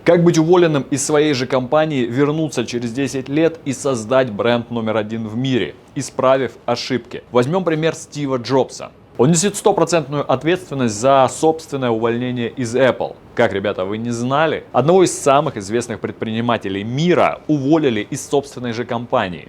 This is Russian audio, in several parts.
Как быть уволенным из своей же компании, вернуться через 10 лет и создать бренд номер 1 в мире, исправив ошибки. Возьмем пример Стива Джобса. Он несет стопроцентную ответственность за собственное увольнение из Apple. Как, ребята, вы не знали? Одного из самых известных предпринимателей мира уволили из собственной же компании.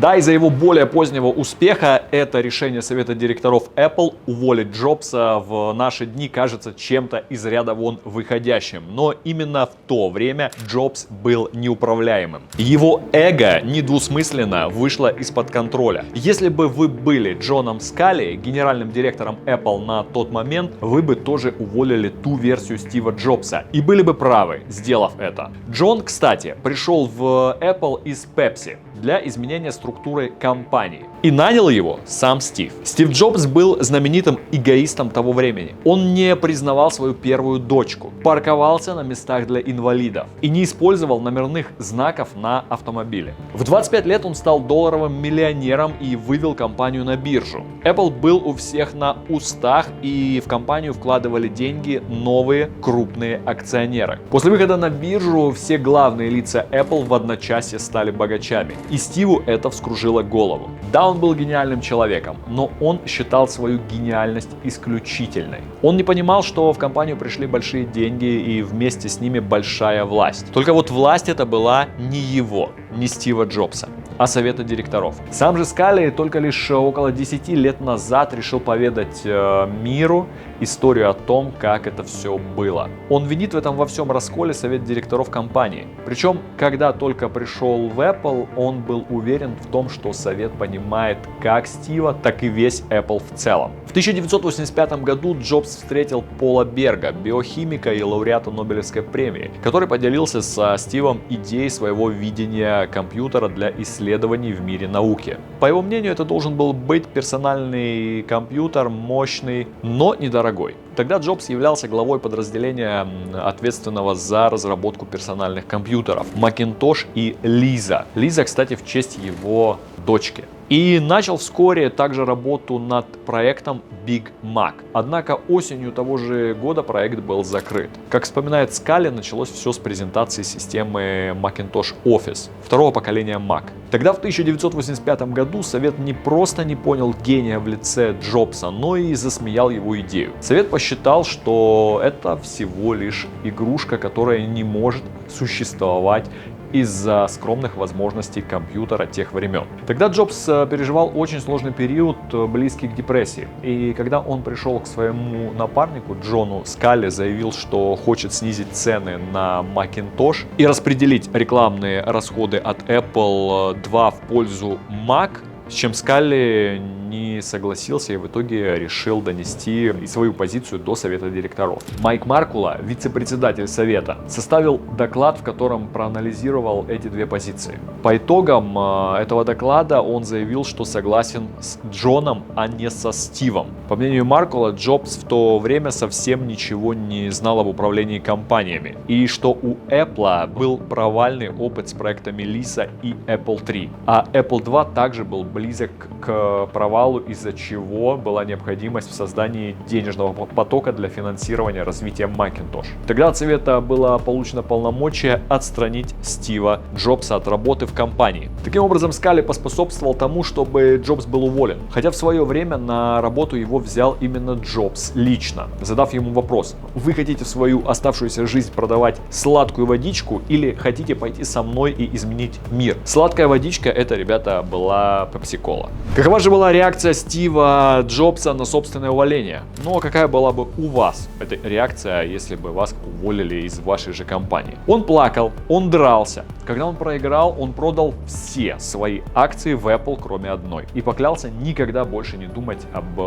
Да, из-за его более позднего успеха это решение совета директоров Apple уволить Джобса в наши дни кажется чем-то из ряда вон выходящим. Но именно в то время Джобс был неуправляемым. Его эго недвусмысленно вышло из-под контроля. Если бы вы были Джоном Скалли, генеральным директором Apple на тот момент, вы бы тоже уволили ту версию Стива Джобса. И были бы правы, сделав это. Джон, кстати, пришел в Apple из Pepsi для изменения структуры компании. И нанял его сам Стив. Стив Джобс был знаменитым эгоистом того времени. Он не признавал свою первую дочку, парковался на местах для инвалидов и не использовал номерных знаков на автомобиле. В 25 лет он стал долларовым миллионером и вывел компанию на биржу. Apple был у всех на устах, и в компанию вкладывали деньги новые крупные акционеры. После выхода на биржу все главные лица Apple в одночасье стали богачами. И Стиву это вскружило голову. Да, он был гениальным человеком, но он считал свою гениальность исключительной. Он не понимал, что в компанию пришли большие деньги и вместе с ними большая власть. Только вот власть это была не его, не Стива Джобса, а совета директоров. Сам же Скалли только лишь около 10 лет назад решил поведать миру историю о том, как это все было. Он винит в этом во всем расколе совет директоров компании. Причем, когда только пришел в Apple, он был уверен в том, что совет понимает как Стива, так и весь Apple в целом. В 1985 году Джобс встретил Пола Берга, биохимика и лауреата Нобелевской премии, который поделился со Стивом идеей своего видения компьютера для исследований в мире науки. По его мнению, это должен был быть персональный компьютер, мощный, но недорогой. Тогда Джобс являлся главой подразделения, ответственного за разработку персональных компьютеров, Macintosh и Lisa. Lisa, кстати, в честь его дочки. И начал вскоре также работу над проектом Big Mac. Однако осенью того же года проект был закрыт. Как вспоминает Скалли, началось все с презентации системы Macintosh Office второго поколения Mac. Тогда в 1985 году совет не просто не понял гения в лице Джобса, но и засмеял его идею. Совет посчитал, что это всего лишь игрушка, которая не может существовать из-за скромных возможностей компьютера тех времен. Тогда Джобс переживал очень сложный период, близкий к депрессии. И когда он пришел к своему напарнику Джону Скалли, заявил, что хочет снизить цены на Macintosh и распределить рекламные расходы от Apple II в пользу Mac, с чем Скалли не согласился и в итоге решил донести свою позицию до совета директоров. Майк Маркула, вице-председатель совета, составил доклад, в котором проанализировал эти две позиции. По итогам этого доклада он заявил, что согласен с Джоном, а не со Стивом. По мнению Маркула, Джобс в то время совсем ничего не знал об управлении компаниями, и что у Apple был провальный опыт с проектами Lisa и Apple III, а Apple II также был близок к провалу, из-за чего была необходимость в создании денежного потока для финансирования развития Macintosh. Тогда от совета было получено полномочие отстранить Стива Джобса от работы в компании. Таким образом, Скалли поспособствовал тому, чтобы Джобс был уволен. Хотя в свое время на работу его взял именно Джобс лично, задав ему вопрос: вы хотите в свою оставшуюся жизнь продавать сладкую водичку или хотите пойти со мной и изменить мир? Сладкая водичка — это, ребята, была Pepsi-Cola. Какова же была реакция Стива Джобса на собственное увольнение? Ну, а какая была бы у вас эта реакция, если бы вас уволили из вашей же компании? Он плакал, он дрался. Когда он проиграл, он продал все свои акции в Apple, кроме одной. И поклялся никогда больше не думать об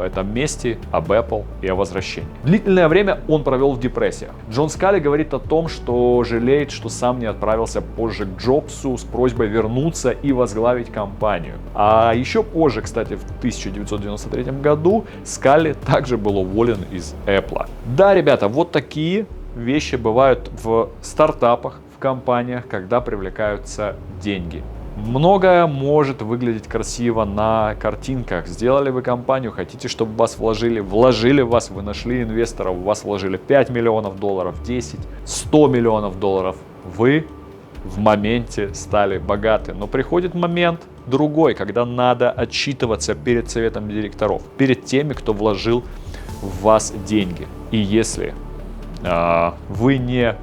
этом месте, об Apple и о возвращении. Длительное время он провел в депрессиях. Джон Скалли говорит о том, что жалеет, что сам не отправился позже к Джобсу с просьбой вернуться и возглавить компанию. А еще позже, кстати, в 1993 году Скалли также был уволен из Apple. Да, ребята, вот такие вещи бывают в стартапах, в компаниях, когда привлекаются деньги. Многое может выглядеть красиво на картинках. Сделали вы компанию, хотите, чтобы в вас вложили в вас, вы нашли инвесторов, в вас вложили 5 миллионов долларов, 10, 100 миллионов долларов. Вы в моменте стали богаты. Но приходит момент другой, когда надо отчитываться перед советом директоров, перед теми, кто вложил в вас деньги. И если вы не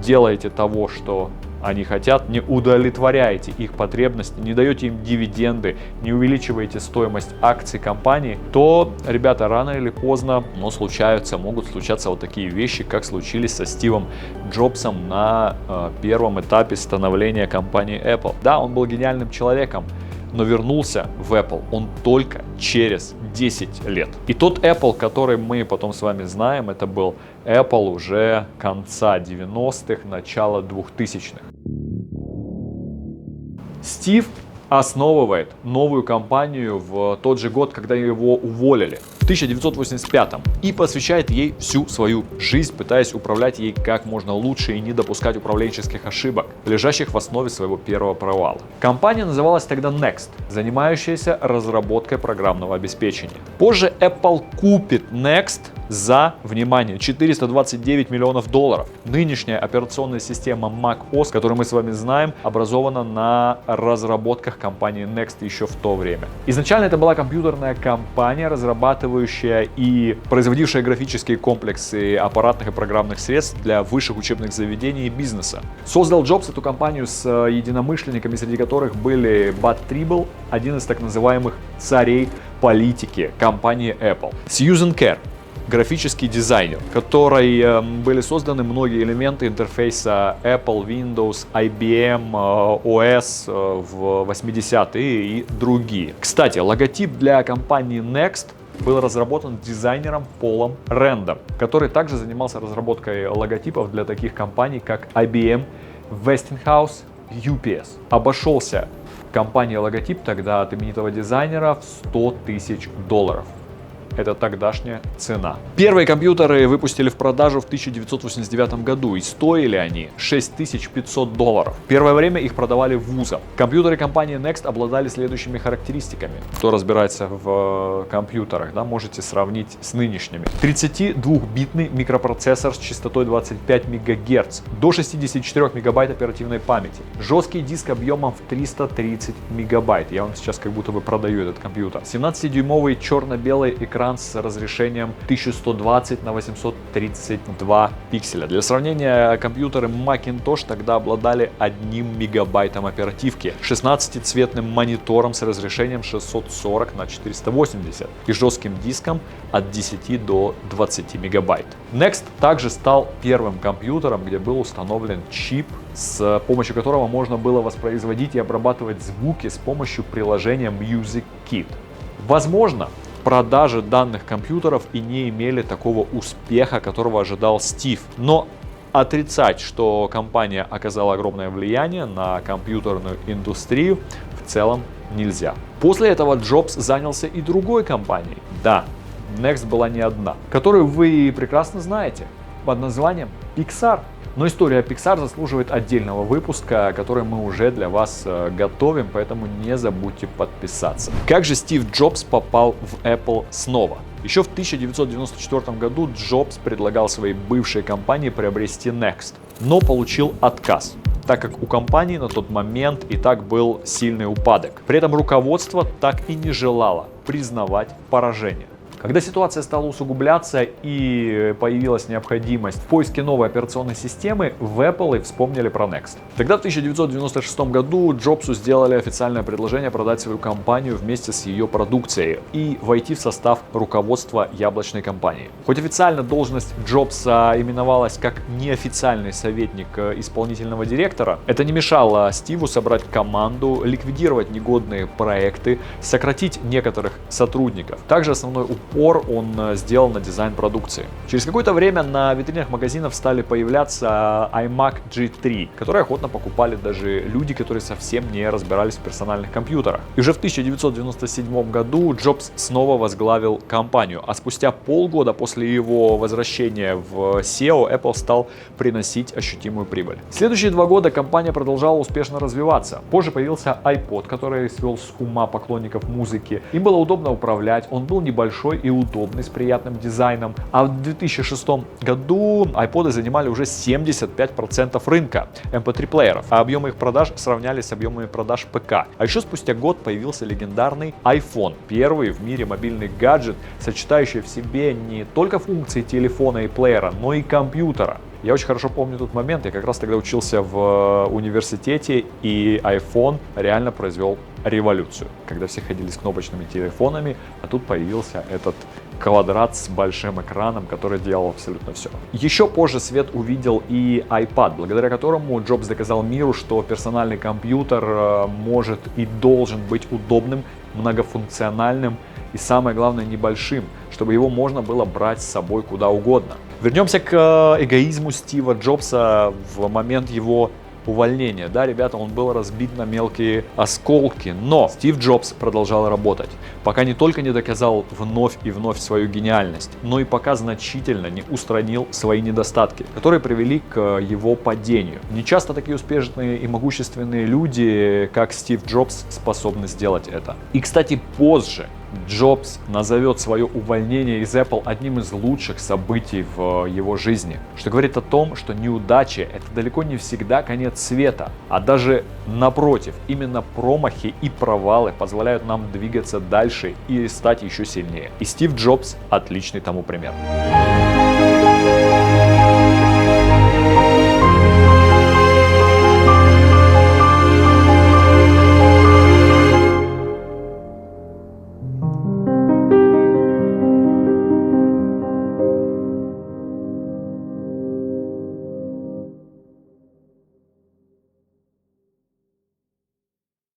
делаете того, что они хотят, не удовлетворяете их потребности, не даете им дивиденды, не увеличиваете стоимость акций компании, то, ребята, рано или поздно, но могут случаться вот такие вещи, как случились со Стивом Джобсом на первом этапе становления компании Apple. Да, он был гениальным человеком, но вернулся в Apple он только через 10 лет. И тот Apple, который мы потом с вами знаем, это был Apple уже конца 90-х, начала 2000-х. Стив основывает новую компанию в тот же год, когда его уволили, в 1985, и посвящает ей всю свою жизнь, пытаясь управлять ей как можно лучше и не допускать управленческих ошибок, лежащих в основе своего первого провала. Компания называлась тогда Next, занимающаяся разработкой программного обеспечения. Позже Apple купит Next за, внимание, 429 миллионов долларов. Нынешняя операционная система macOS, которую мы с вами знаем, образована на разработках компании Next еще в то время. Изначально это была компьютерная компания, разрабатывающая и производившая графические комплексы аппаратных и программных средств для высших учебных заведений и бизнеса. Создал Джобс эту компанию с единомышленниками, среди которых были Бад Трибл, один из так называемых царей политики компании Apple, Сьюзен Керр, графический дизайнер, которой были созданы многие элементы интерфейса Apple, Windows, IBM, OS в 80-е и другие. Кстати, логотип для компании Next был разработан дизайнером Полом Рэндом, который также занимался разработкой логотипов для таких компаний, как IBM, Westinghouse, UPS. Обошелся компании логотип тогда от именитого дизайнера в 100 тысяч долларов. Это тогдашняя цена. Первые компьютеры выпустили в продажу в 1989 году, и стоили они 6500 долларов. Первое время их продавали вузам. Компьютеры компании Next обладали следующими характеристиками. Кто разбирается в компьютерах, да, можете сравнить с нынешними. 32-битный микропроцессор с частотой 25 МГц, до 64 МБ оперативной памяти. Жесткий диск объемом в 330 МБ. Я вам сейчас как будто бы продаю этот компьютер. 17-дюймовый черно-белый экран с разрешением 1120 на 832 пикселя. Для сравнения, компьютеры Macintosh тогда обладали 1 мегабайтом оперативки, 16-цветным монитором с разрешением 640 на 480 и жестким диском от 10 до 20 мегабайт. Next также стал первым компьютером, где был установлен чип, с помощью которого можно было воспроизводить и обрабатывать звуки с помощью приложения Music Kit. Возможно, продажи данных компьютеров и не имели такого успеха, которого ожидал Стив. Но отрицать, что компания оказала огромное влияние на компьютерную индустрию, в целом нельзя. После этого Джобс занялся и другой компанией. Да, Next была не одна, которую вы прекрасно знаете, под названием Pixar. Но история Pixar заслуживает отдельного выпуска, который мы уже для вас готовим, поэтому не забудьте подписаться. Как же Стив Джобс попал в Apple снова? Еще в 1994 году Джобс предлагал своей бывшей компании приобрести Next, но получил отказ, так как у компании на тот момент и так был сильный упадок. При этом руководство так и не желало признавать поражение. Когда ситуация стала усугубляться и появилась необходимость в поиске новой операционной системы, в Apple вспомнили про Next. Тогда в 1996 году Джобсу сделали официальное предложение продать свою компанию вместе с ее продукцией и войти в состав руководства яблочной компании. Хоть официально должность Джобса именовалась как неофициальный советник исполнительного директора, это не мешало Стиву собрать команду, ликвидировать негодные проекты, сократить некоторых сотрудников. Также основной упор упор он сделал на дизайн продукции. Через какое-то время на витринах магазинов стали появляться iMac G3, которые охотно покупали даже люди, которые совсем не разбирались в персональных компьютерах. И уже в 1997 году Джобс снова возглавил компанию, а спустя полгода после его возвращения в SEO Apple стал приносить ощутимую прибыль. Следующие 2 года компания продолжала успешно развиваться. Позже появился iPod, который свел с ума поклонников музыки. Им было удобно управлять, он был небольшой и удобный, с приятным дизайном. А в 2006 году iPod занимали уже 75% рынка MP3-плееров, а объемы их продаж сравнялись с объемами продаж ПК. А еще спустя год появился легендарный iPhone, первый в мире мобильный гаджет, сочетающий в себе не только функции телефона и плеера, но и компьютера. Я очень хорошо помню тот момент, я как раз тогда учился в университете, и iPhone реально произвел революцию, когда все ходили с кнопочными телефонами, а тут появился этот квадрат с большим экраном, который делал абсолютно все. Еще позже свет увидел и iPad, благодаря которому Джобс доказал миру, что персональный компьютер может и должен быть удобным, многофункциональным и, самое главное, небольшим, чтобы его можно было брать с собой куда угодно. Вернемся к эгоизму Стива Джобса в момент его увольнения. Да, ребята, он был разбит на мелкие осколки, но Стив Джобс продолжал работать, пока не только не доказал вновь и вновь свою гениальность, но и пока значительно не устранил свои недостатки, которые привели к его падению. Не часто такие успешные и могущественные люди, как Стив Джобс, способны сделать это. И, кстати, позже Джобс назовет свое увольнение из Apple одним из лучших событий в его жизни, что говорит о том, что неудачи — это далеко не всегда конец света, а даже напротив, именно промахи и провалы позволяют нам двигаться дальше и стать еще сильнее. И Стив Джобс — отличный тому пример.